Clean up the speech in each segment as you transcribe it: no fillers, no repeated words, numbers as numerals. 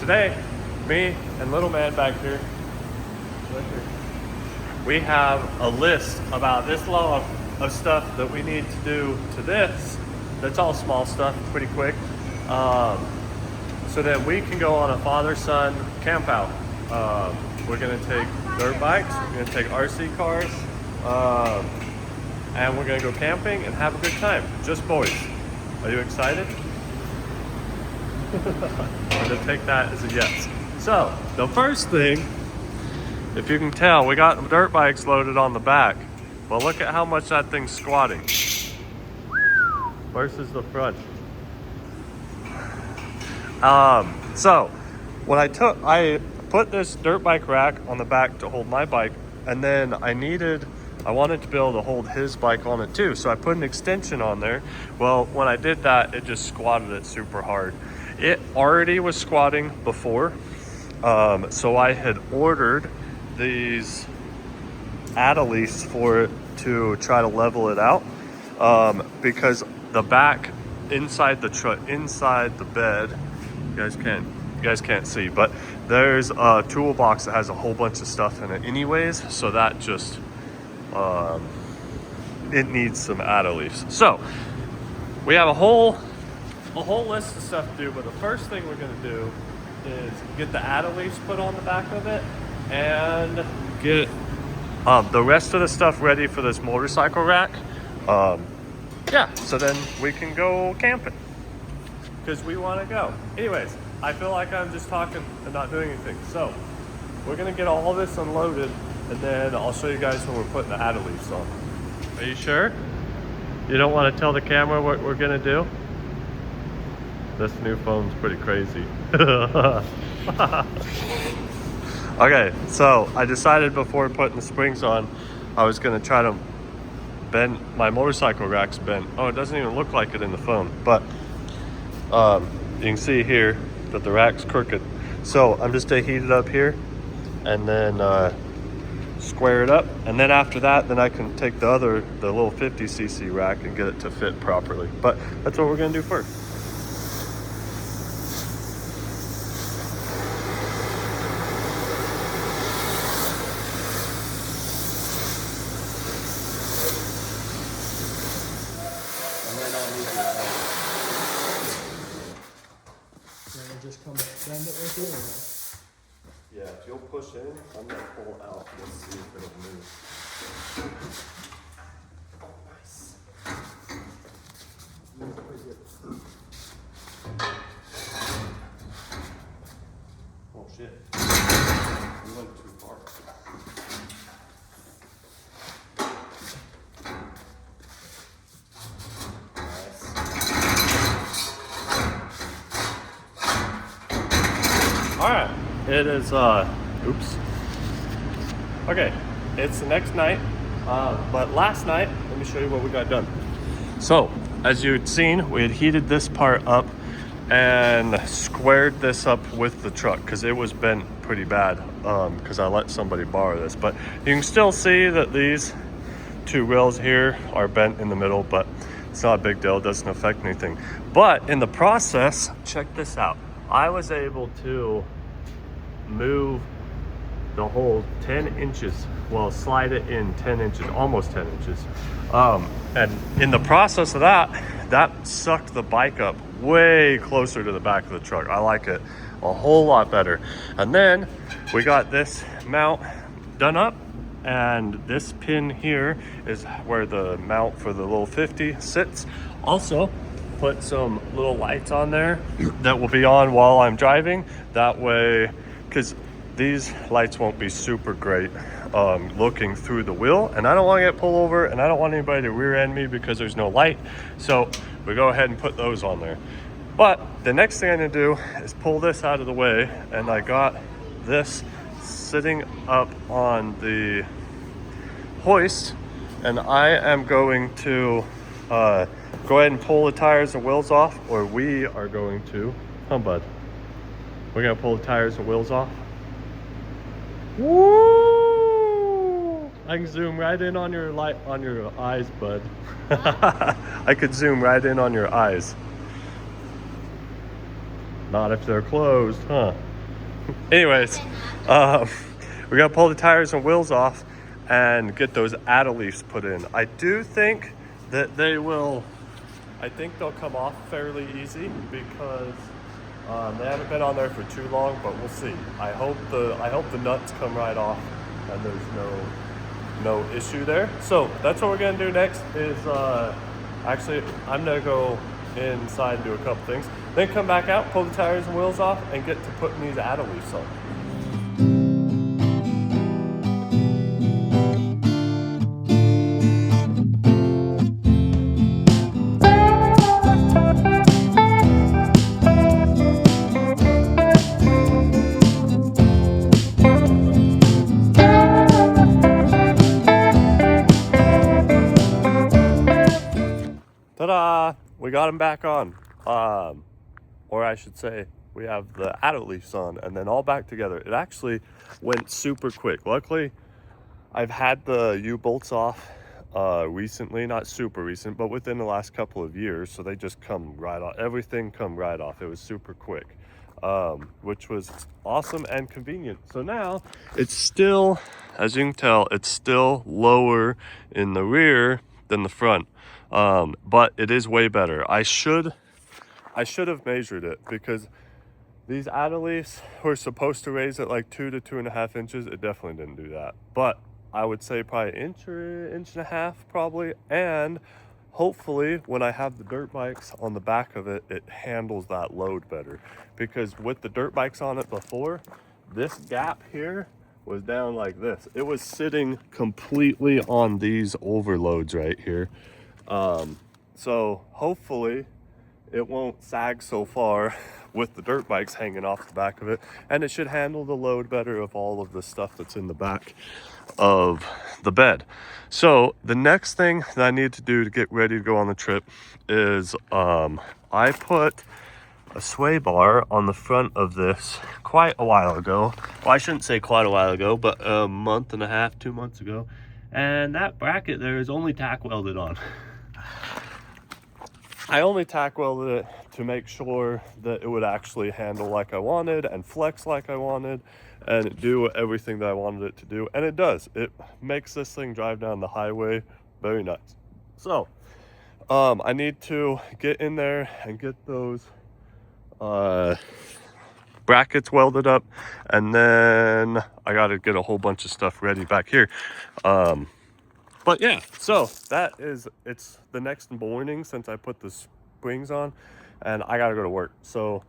today, me and little man back here, we have a list about this long of stuff that we need to do to this. That's all small stuff, pretty quick. So that we can go on a father-son camp out. We're gonna take dirt bikes, we're gonna take RC cars, and we're gonna go camping and have a good time. Just boys. Are you excited? I'm gonna take that as a yes. So, the first thing, if you can tell, we got the dirt bikes loaded on the back, but look at how much that thing's squatting versus the front. So what I put this dirt bike rack on the back to hold my bike, and then I wanted to be able to hold his bike on it too. So I put an extension on there. Well, when I did that, it just squatted it super hard. It already was squatting before. So I had ordered these add-a-lease for it to try to level it out. Because the back inside the truck, inside the bed, you guys can't see, but there's a toolbox that has a whole bunch of stuff in it anyways, so that just it needs some add-a-lease. So we have a whole list of stuff to do, but the first thing we're going to do is get the add-a-lease put on the back of it and get the rest of the stuff ready for this motorcycle rack. Yeah, so then we can go camping because we want to go. Anyways, I feel like I'm just talking and not doing anything. So we're gonna get all this unloaded, and then I'll show you guys when we're putting the add-a-lease on. Are you sure? You don't want to tell the camera what we're gonna do? This new phone's pretty crazy. Okay, so I decided before putting the springs on, I was gonna try to bend my motorcycle rack's bent. Oh, it doesn't even look like it in the phone, but you can see here that the rack's crooked. So I'm just gonna heat it up here and then square it up, and then after that, then I can take the little 50cc rack and get it to fit properly. But that's what we're gonna do first. Just come bend it with you? Yeah, if you'll push in, I'm gonna pull out. Let's see if it'll move. Oh, nice. Oh shit. We went too far. All right, it is, oops. Okay, it's the next night, but last night, let me show you what we got done. So, as you'd seen, we had heated this part up and squared this up with the truck because it was bent pretty bad because I let somebody borrow this. But you can still see that these two rails here are bent in the middle, but it's not a big deal, it doesn't affect anything. But in the process, check this out. I was able to move the whole 10 inches, well, slide it in 10 inches, almost 10 inches. And in the process of that sucked the bike up way closer to the back of the truck. I like it a whole lot better. And then we got this mount done up, and this pin here is where the mount for the little 50 sits. Also, put some little lights on there that will be on while I'm driving. That way, because these lights won't be super great looking through the wheel, and I don't want to get pulled over, and I don't want anybody to rear end me because there's no light. So we go ahead and put those on there. But the next thing I'm gonna do is pull this out of the way, and I got this sitting up on the hoist, and I am going to go ahead and pull the tires and wheels off, or we are going to, bud. We're gonna pull the tires and wheels off. Woo! I can zoom right in on your eyes, bud. I could zoom right in on your eyes. Not if they're closed, huh? Anyways, we gotta pull the tires and wheels off and get those leaves put in. I do think that they will, I think they'll come off fairly easy because they haven't been on there for too long, but we'll see. I hope the nuts come right off and there's no issue there. So that's what we're gonna do next is actually I'm gonna go inside and do a couple things, then come back out, pull the tires and wheels off, and get to putting these leaves on. Ta-da! We got them back on. Or I should say, we have the leaves on and then all back together. It actually went super quick. Luckily, I've had the U-bolts off recently, not super recent, but within the last couple of years. So they just come right off. Everything come right off. It was super quick, which was awesome and convenient. So now it's still, as you can tell, it's still lower in the rear than the front. But it is way better. I should have measured it because these leaves were supposed to raise it like 2 to 2.5 inches. It definitely didn't do that. But I would say probably inch or inch and a half probably. And hopefully when I have the dirt bikes on the back of it, it handles that load better. Because with the dirt bikes on it before, this gap here was down like this. It was sitting completely on these overloads right here. So hopefully it won't sag so far with the dirt bikes hanging off the back of it, and it should handle the load better of all of the stuff that's in the back of the bed. So the next thing that I need to do to get ready to go on the trip is I put a sway bar on the front of this quite a while ago. Well, I shouldn't say quite a while ago, but a month and a half, 2 months ago, and that bracket there is only tack welded on. I only tack welded it to make sure that it would actually handle like I wanted and flex like I wanted and do everything that I wanted it to do. And it does. It makes this thing drive down the highway very nice. So I need to get in there and get those brackets welded up, and then I got to get a whole bunch of stuff ready back here. But yeah, so it's the next morning since I put the springs on, and I gotta go to work. So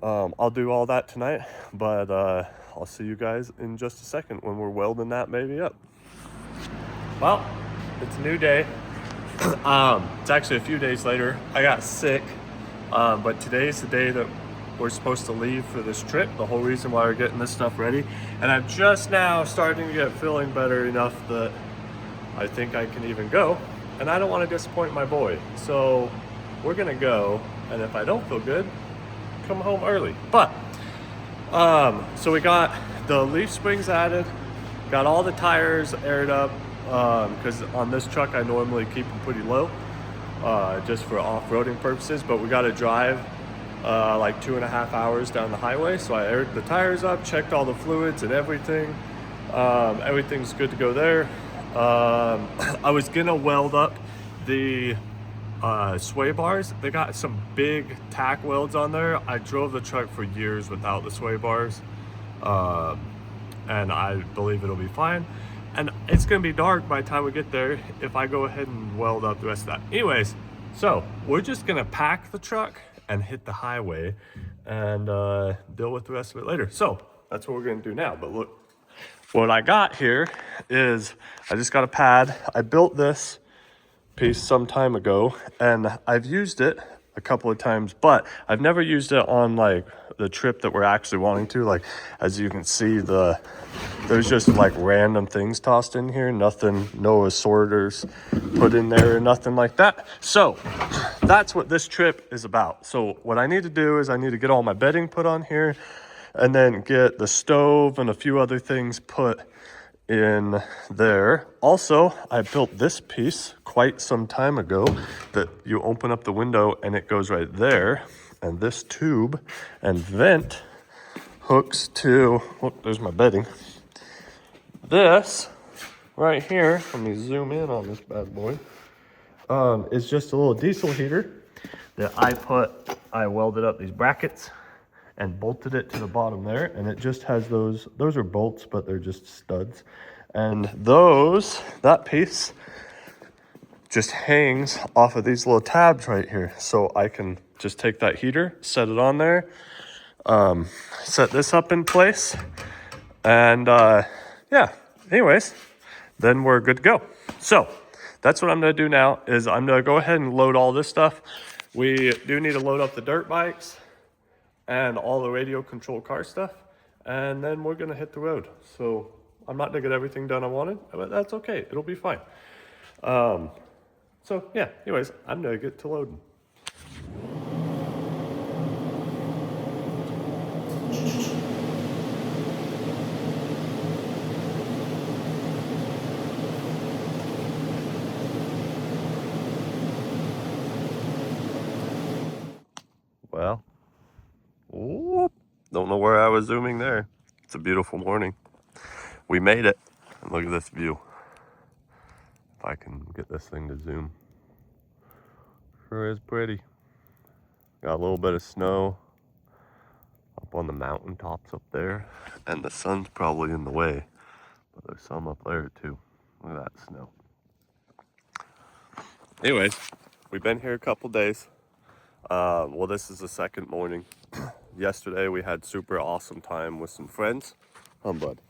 I'll do all that tonight, but I'll see you guys in just a second when we're welding that baby up. Well, it's a new day. It's actually a few days later. I got sick, but today's the day that we're supposed to leave for this trip, the whole reason why we're getting this stuff ready. And I'm just now starting to get feeling better enough that I think I can even go, and I don't want to disappoint my boy. So we're gonna go, and if I don't feel good, come home early. But so we got the leaf springs added, got all the tires aired up, because on this truck I normally keep them pretty low, just for off-roading purposes, but we got to drive like 2.5 hours down the highway. So I aired the tires up, checked all the fluids and everything. Everything's good to go there. I was gonna weld up the sway bars. They got some big tack welds on there. I drove the truck for years without the sway bars, and I believe it'll be fine. And it's gonna be dark by the time we get there if I go ahead and weld up the rest of that. Anyways, so we're just gonna pack the truck and hit the highway and deal with the rest of it later. So that's what we're gonna do now. But look, what I got here is I just got a pad. I built this piece some time ago, and I've used it a couple of times, but I've never used it on like the trip that we're actually wanting to. Like, as you can see, there's just like random things tossed in here, nothing, no assorters put in there or nothing like that. So that's what this trip is about. So what I need to do is I need to get all my bedding put on here, and then get the stove and a few other things put in there. Also, I built this piece quite some time ago that you open up the window and it goes right there. And this tube and vent hooks to, oh, there's my bedding. This right here, let me zoom in on this bad boy, is just a little diesel heater that I welded up these brackets and bolted it to the bottom there, and it just has those are bolts, but they're just studs. And that piece just hangs off of these little tabs right here. So I can just take that heater, set it on there, set this up in place, and yeah, anyways, then we're good to go. So that's what I'm gonna do now, is I'm gonna go ahead and load all this stuff. We do need to load up the dirt bikes and all the radio control car stuff, and then we're gonna hit the road. So I'm not gonna get everything done I wanted, but that's okay, it'll be fine. So yeah, anyways, I'm gonna get to loading. Well, whoop, don't know where I was zooming there. It's a beautiful morning. We made it. And look at this view. If I can get this thing to zoom. Sure is pretty. Got a little bit of snow up on the mountaintops up there. And the sun's probably in the way. But there's some up there too. Look at that snow. Anyways, we've been here a couple days. Well, this is the second morning. Yesterday we had super awesome time with some friends. Bud.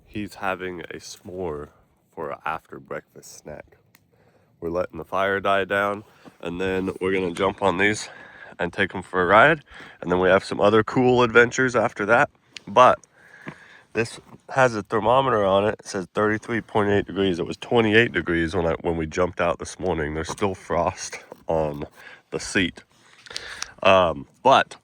He's having a s'more for an after breakfast snack. We're letting the fire die down, and then we're gonna jump on these and take them for a ride. And then we have some other cool adventures after that. But this has a thermometer on it. It says 33.8 degrees. It was 28 degrees when we jumped out this morning. There's still frost on the seat. But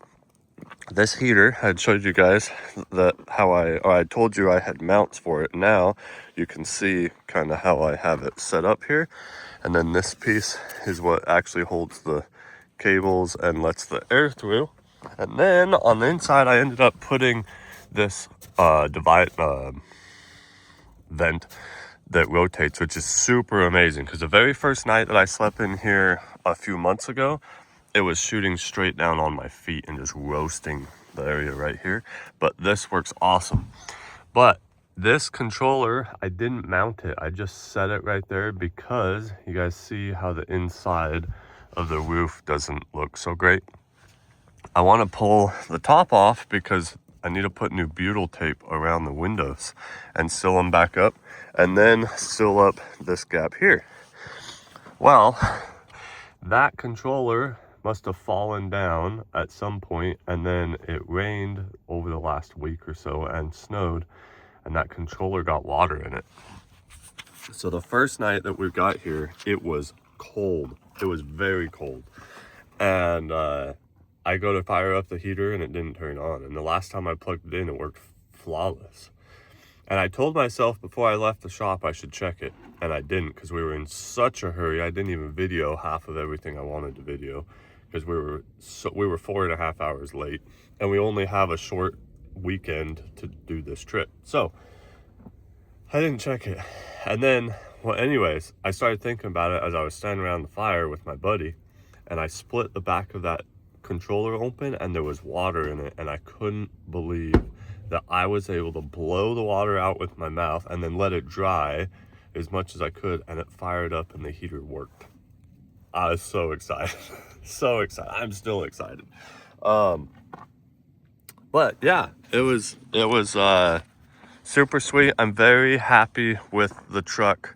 this heater, I had showed you guys that I told you I had mounts for it. Now you can see kind of how I have it set up here. And then this piece is what actually holds the cables and lets the air through. And then on the inside, I ended up putting this vent that rotates, which is super amazing, because the very first night that I slept in here a few months ago, it was shooting straight down on my feet and just roasting the area right here. But this works awesome. But this controller, I didn't mount it. I just set it right there because you guys see how the inside of the roof doesn't look so great. I want to pull the top off because I need to put new butyl tape around the windows and seal them back up, and then seal up this gap here. Well, that controller must have fallen down at some point, and then it rained over the last week or so and snowed, and that controller got water in it. So the first night that we got here, it was cold. It was very cold. And I go to fire up the heater and it didn't turn on. And the last time I plugged it in, it worked flawless. And I told myself before I left the shop I should check it. And I didn't, because we were in such a hurry. I didn't even video half of everything I wanted to video, because we were 4.5 hours late. And we only have a short weekend to do this trip. So I didn't check it. And then, well, anyways, I started thinking about it as I was standing around the fire with my buddy, and I split the back of that controller open and there was water in it, and I couldn't believe that I was able to blow the water out with my mouth and then let it dry as much as I could, and it fired up and the heater worked. I was so excited. So excited. I'm still excited. But yeah, it was super sweet. I'm very happy with the truck.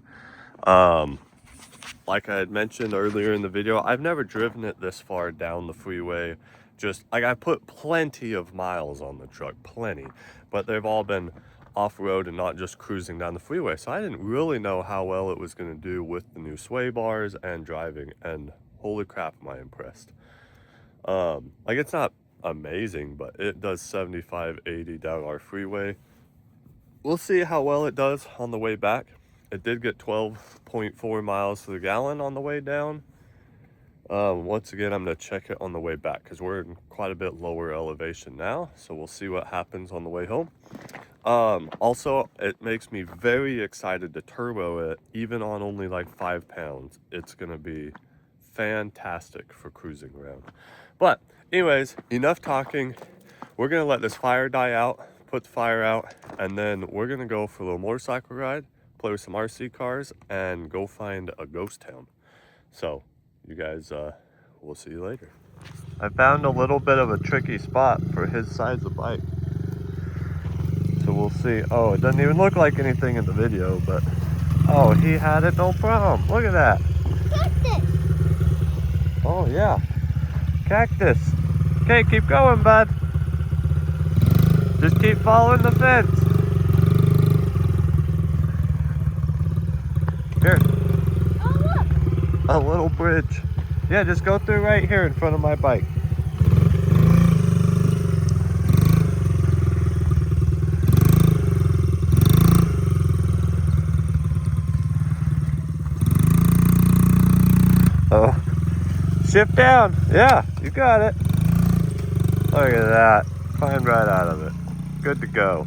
Like I had mentioned earlier in the video, I've never driven it this far down the freeway. Just like, I put plenty of miles on the truck, plenty, but they've all been off-road and not just cruising down the freeway. So I didn't really know how well it was going to do with the new sway bars and driving, and holy crap, am I impressed. Like, it's not amazing, but it does 75, 80 down our freeway. We'll see how well it does on the way back. It did get 12.4 miles to the gallon on the way down. Once again, I'm going to check it on the way back because we're in quite a bit lower elevation now. So we'll see what happens on the way home. Also, it makes me very excited to turbo it, even on only like 5 pounds. It's going to be fantastic for cruising around. But anyways, enough talking. We're going to let this fire die out, put the fire out, and then we're going to go for a little motorcycle ride, play with some RC cars, and go find a ghost town. So you guys, we'll see you later. I found a little bit of a tricky spot for his size of bike. So we'll see. Oh, it doesn't even look like anything in the video, but oh, he had it no problem. Look at that. Cactus. Oh yeah, cactus. Okay, keep going, bud. Just keep following the fence. Here. Oh, look. A little bridge. Yeah, just go through right here in front of my bike. Oh, shift down. Yeah, you got it. Look at that. Climbed right out of it. Good to go.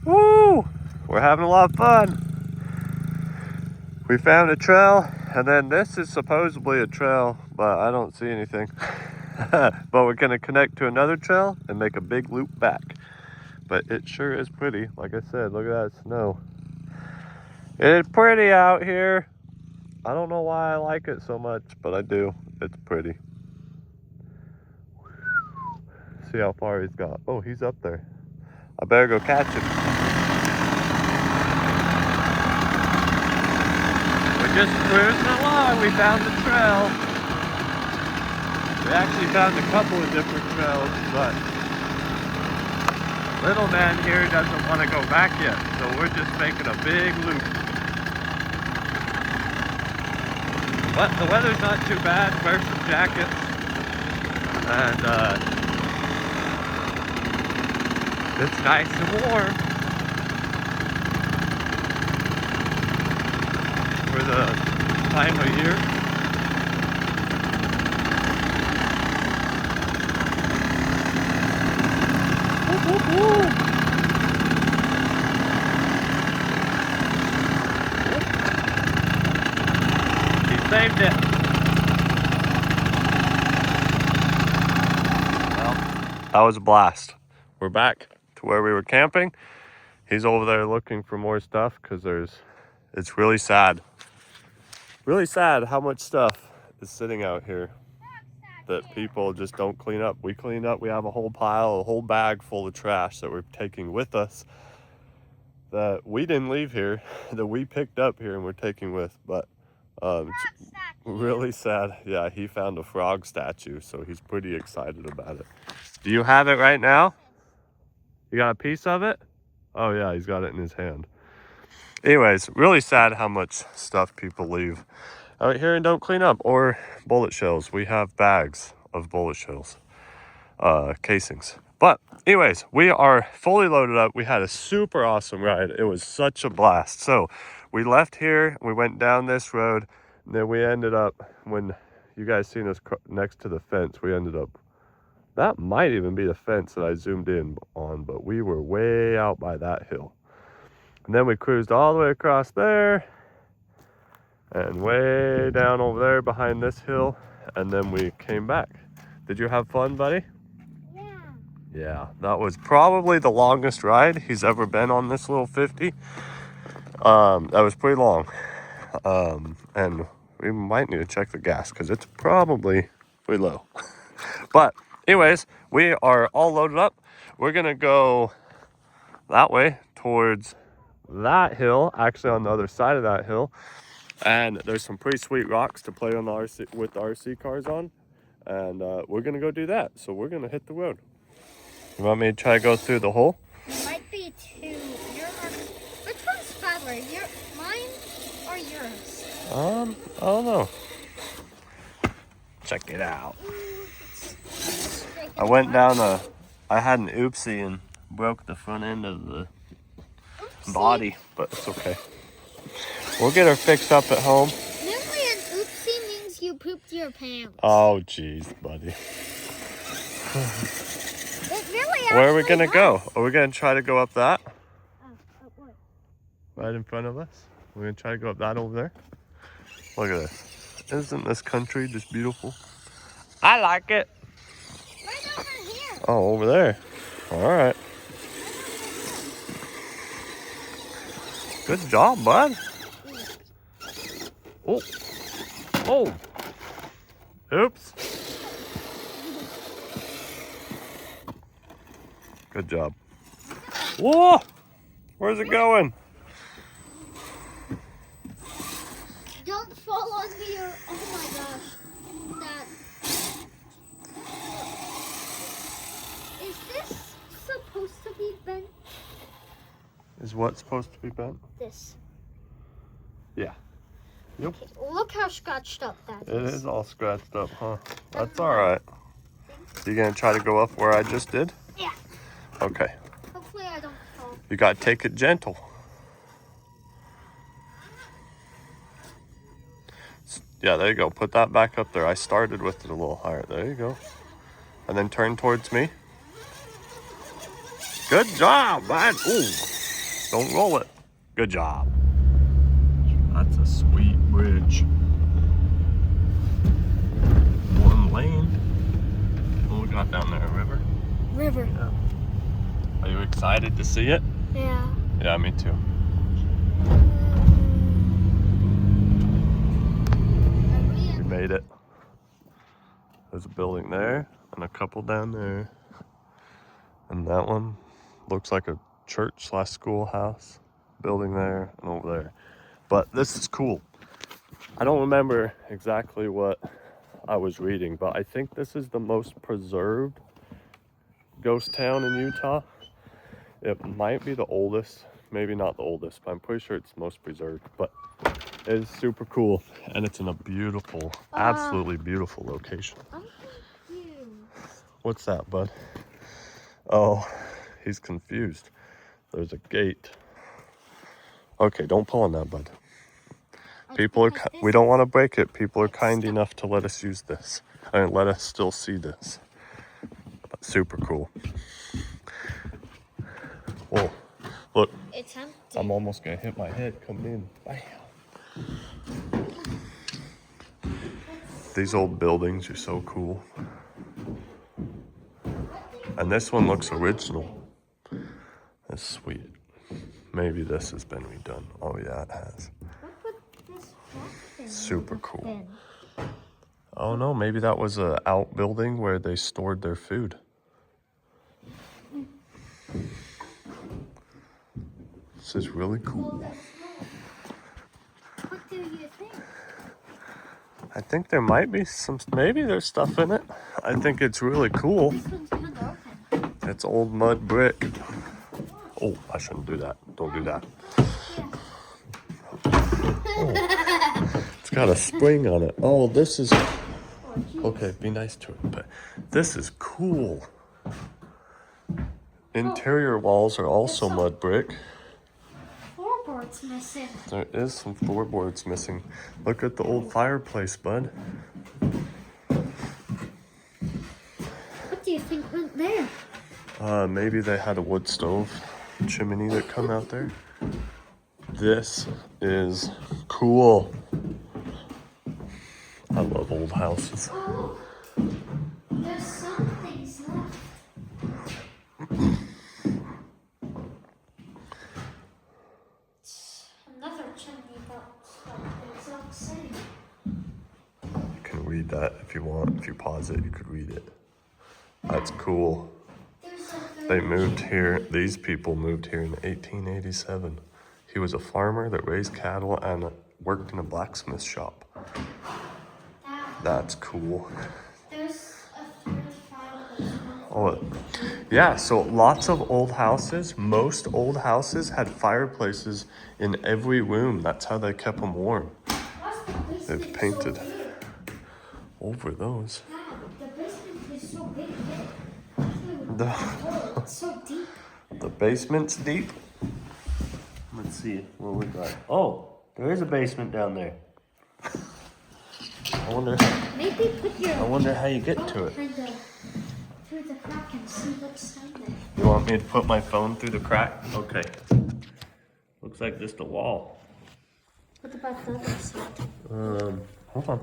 Woo! We're having a lot of fun. We found a trail, and then this is supposedly a trail, but I don't see anything. But we're gonna connect to another trail and make a big loop back. But it sure is pretty. Like I said, look at that snow. It's pretty out here. I don't know why I like it so much, but I do. It's pretty. See how far he's got. Oh, he's up there. I better go catch him. We're just cruising along. We found the trail. We actually found a couple of different trails, but little man here doesn't want to go back yet, so we're just making a big loop. But the weather's not too bad. Wear some jackets. And it's nice and warm for the time of year. Woo, woo, woo. Saved it. Well, that was a blast. We're back to where we were camping. He's over there looking for more stuff because it's really sad. Really sad how much stuff is sitting out here that people just don't clean up. We cleaned up. We have a whole pile, a whole bag full of trash that we're taking with us that we didn't leave here, that we picked up here and we're taking with. But it's really sad. Yeah, he found a frog statue, so he's pretty excited about it. Do you have it right now? You got a piece of it? Oh yeah, he's got it in his hand. Anyways, really sad how much stuff people leave out here and don't clean up. Or bullet shells. We have bags of bullet shells, casings. But anyways, we are fully loaded up. We had a super awesome ride. It was such a blast. So we left here, we went down this road, and then we ended up, when you guys seen us next to the fence, we ended up, that might even be the fence that I zoomed in on, but we were way out by that hill. And then we cruised all the way across there and way down over there behind this hill, and then we came back. Did you have fun, buddy? Yeah, that was probably the longest ride he's ever been on this little 50. That was pretty long. And we might need to check the gas because it's probably pretty low. But anyways, we are all loaded up. We're gonna go that way towards that hill, actually on the other side of that hill. And there's some pretty sweet rocks to play on the RC with the RC cars on. And we're gonna go do that. So we're gonna hit the road. You want me to try to go through the hole? There might be two. Which one's fatter? Mine or yours? I don't know. Check it out. I went down I had an oopsie and broke the front end of the body, but it's okay. We'll get her fixed up at home. Normally an oopsie means you pooped your pants. Oh, jeez, buddy. It really Where are we actually gonna go? does. Are we gonna try to go up that? What? Right in front of us? We're gonna try to go up that over there? Look at this. Isn't this country just beautiful? I like it. Right over here. Oh, over there. All right. Good job, bud. Oh. Oh. Oops. Good job. Whoa! Where's it going? Don't fall on me or oh my gosh. That is this supposed to be bent? Is what supposed to be bent? This. Yeah. Yep. Okay, look how scratched up that It is. is all scratched up, huh? That's all right. You gonna try to go up where I just did? Yeah. Okay. Hopefully I don't fall. You gotta take it gentle. Yeah, there you go. Put that back up there. I started with it a little higher. There you go. And then turn towards me. Good job, man. Ooh. Don't roll it. Good job. That's a sweet bridge. One lane. What we got down there? A river? River. Yeah. Are you excited to see it? Yeah. Yeah, me too. We made it. There's a building there and a couple down there. And that one looks like a church/schoolhouse building there and over there. But this is cool. I don't remember exactly what I was reading, but I think this is the most preserved ghost town in Utah. It might be the oldest, maybe not the oldest, but I'm pretty sure it's most preserved. But it is super cool, and it's in a beautiful, absolutely beautiful location. I'm confused. What's that, bud? Oh, he's confused. There's a gate. Okay, don't pull on that, bud. People are, we don't want to break it. People are kind enough to let us use this. And let us still see this. But super cool. Whoa, look. It's empty. I'm almost gonna hit my head coming in. Bam. These old buildings are so cool. And this one looks original. That's sweet. Maybe this has been redone. Oh yeah, it has. What would this Grafton Super have cool. been? Oh no, maybe that was a outbuilding where they stored their food. This is really cool. What do you think? I think there might be some, maybe there's stuff in it. I think it's really cool. This one's kind of open. It's old mud brick. Oh, I shouldn't do that. Don't do that. Oh, it's got a spring on it. Oh, this is, okay, be nice to it, but this is cool. Interior walls are also mud brick. Floorboards missing. There is some floorboards missing. Look at the old fireplace, bud. What do you think went there? Maybe they had a wood stove chimney that come out there. This is cool. I love old houses. Oh, there's some things left. Another chimney box. It's not the same. You can read that if you want. If you pause it, you could read it. That's cool. They moved here, these people moved here in 1887. He was a farmer that raised cattle and worked in a blacksmith shop. That's cool. There's a third fireplace. Oh, yeah, so lots of old houses, most old houses had fireplaces in every room. That's how they kept them warm. They've painted over those. The basement is so big. It's so deep. The basement's deep. Let's see what we got. Oh, there is a basement down there. I wonder. Maybe put your I wonder how you get to it. through the crack and see what's down there. You want me to put my phone through the crack? Okay. Looks like just a wall. What about the other side? Hold on.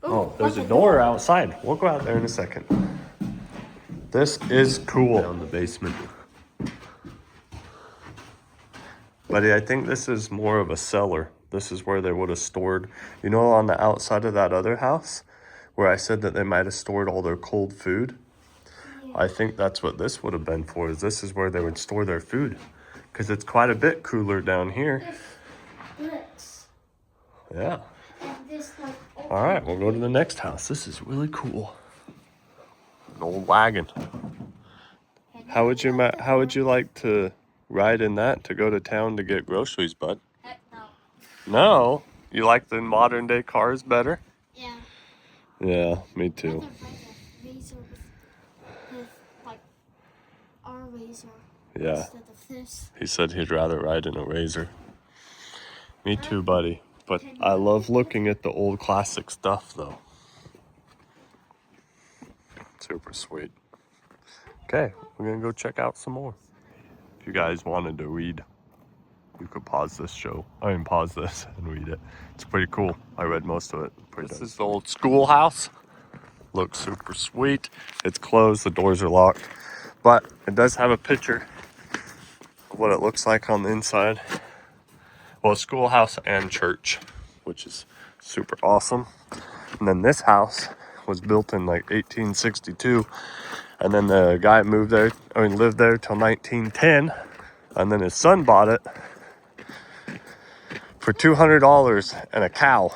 Oh, there's a door outside. We'll go out there in a second. This is cool. Down the basement. Buddy, I think this is more of a cellar. This is where they would have stored, you know, on the outside of that other house where I said that they might have stored all their cold food. Yeah. I think that's what this would have been for, is this is where they would store their food. Because it's quite a bit cooler down here. Bricks. Yeah. And this, like, all right, we'll go to the next house. This is really cool. An old wagon. How would you like to ride in that to go to town to get groceries, bud? Heck no. No? You like the modern day cars better? Yeah. Yeah, me too. I'd rather ride a razor with like our razor. Yeah. Instead of this. He said he'd rather ride in a razor. Me too, buddy. But I love looking at the old classic stuff, though. Super sweet. Okay, we're gonna go check out some more. If you guys wanted to read, you could pause this pause this and read it. It's pretty cool. I read most of it. This is the old schoolhouse. Looks super sweet. It's closed, the doors are locked. But it does have a picture of what it looks like on the inside. Well, schoolhouse and church, which is super awesome. And then this house was built in like 1862. And then the guy lived there till 1910. And then his son bought it for $200 and a cow.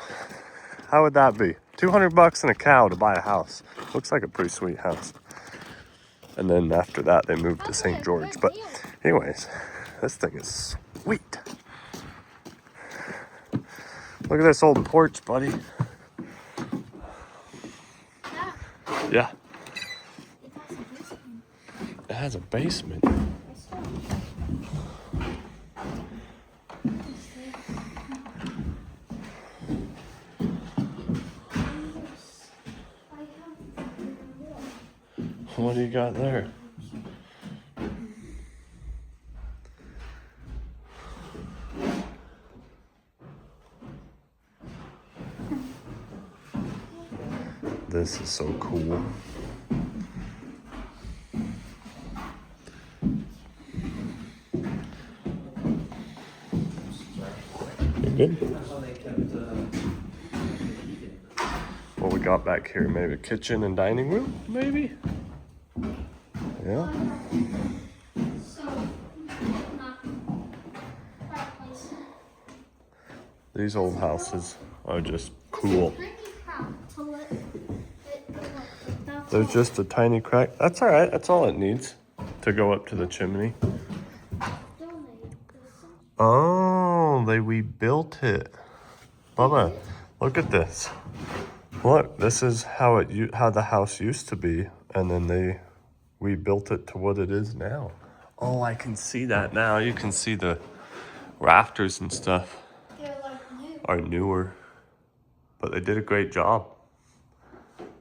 How would that be? $200 and a cow to buy a house. Looks like a pretty sweet house. And then after that, they moved to St. George. But anyways, this thing is sweet. Look at this old porch, buddy. Yeah. It has a basement. What do you got there? This is so cool. Good. What we got back here? Maybe a kitchen and dining room? Maybe? Yeah. These old houses are just cool. There's just a tiny crack. That's all right. That's all it needs to go up to the chimney. Oh, they rebuilt it. Bubba, look at this. Look, this is how the house used to be, and then they rebuilt it to what it is now. Oh, I can see that now. You can see the rafters and stuff are newer, but they did a great job.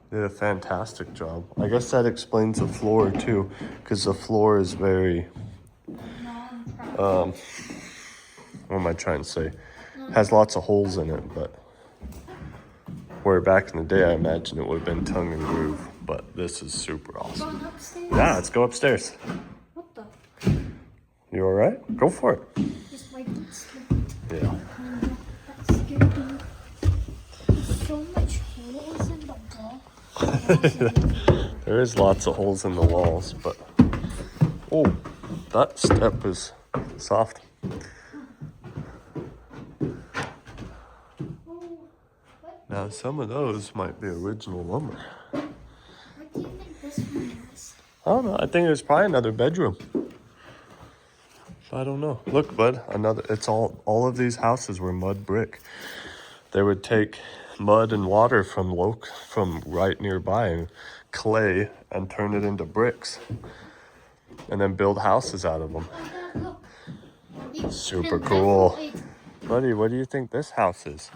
They did a fantastic job. I guess that explains the floor too, because the floor is very what am I trying to say? Has lots of holes in it, but where back in the day, I imagine it would have been tongue and groove, but this is super awesome. Going upstairs? Yeah, let's go upstairs. What the? You all right? Go for it. Just like this. Yeah. That's gonna be so much holes in the wall. There is lots of holes in the walls, but oh, that step is soft. Now, some of those might be original lumber. What do you think this one is? I don't know. I think there's probably another bedroom. I don't know. Look, bud, it's all of these houses were mud brick. They would take mud and water from right nearby and clay and turn it into bricks and then build houses out of them. Oh, Dad, look. Super cool. Buddy, what do you think this house is?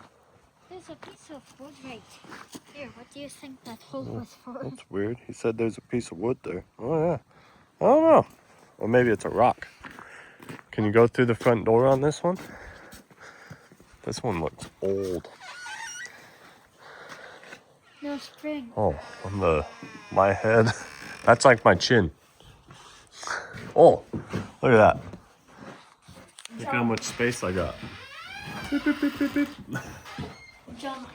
there's a piece of wood right here. What do you think that hole was for? That's weird. He said there's a piece of wood there. Oh yeah. I don't know. Or maybe it's a rock. Can you go through the front door on this one? This one looks old. No spring. Oh, on my head. That's like my chin. Oh, look at that. Look how much space I got. Beep, beep, beep, beep, beep. Jump.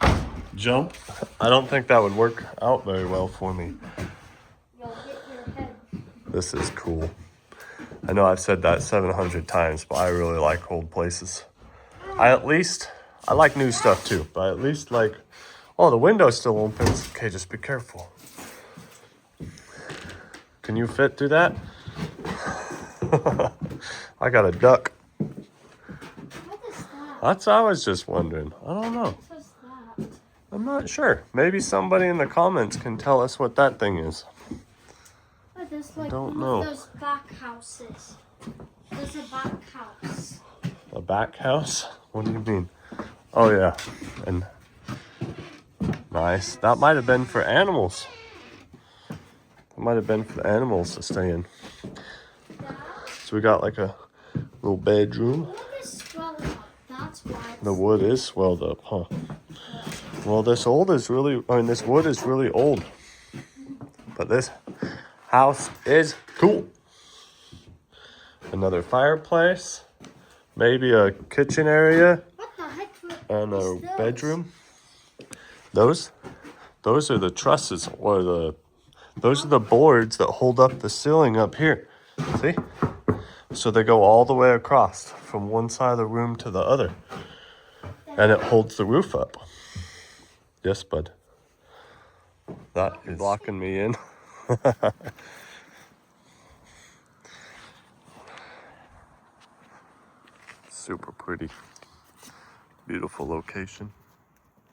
Jump? I don't think that would work out very well for me. You'll hit your head. This is cool. I know I've said that 700 times, but I really like old places. I like new stuff too, but I at least like, oh, the window still opens. Okay, just be careful. Can you fit through that? I got a duck. What is that? That's I was just wondering. I don't know. What is that? I'm not sure. Maybe somebody in the comments can tell us what that thing is. Oh, there's like don't one know. of those back houses. There's a back house. A back house? What do you mean? Oh yeah, and nice. That might have been for animals. That might have been for the animals to stay in. So we got like a little bedroom. Wood is swelled up. That's why. The wood is swelled up, huh? Well, this wood is really old. But this house is cool. Another fireplace, maybe a kitchen area, What the heck? and a is this? bedroom. Those are the trusses, or those are the boards that hold up the ceiling up here. See? So they go all the way across from one side of the room to the other. And it holds the roof up. Yes, bud. That is blocking me in. Super pretty. Beautiful location.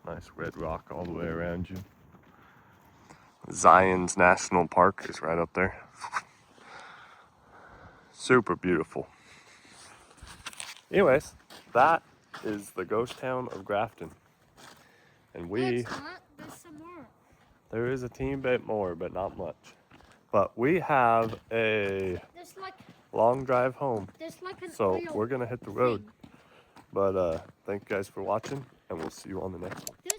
Nice red rock all the way around you. Zion's National Park is right up there. Super beautiful. Anyways, that is the ghost town of Grafton. And It's not. There's some more. there is a teeny bit more, but not much. But we have a There's like long drive home. an So oil we're gonna hit the road. thing. But thank you guys for watching, and we'll see you on the next one. There's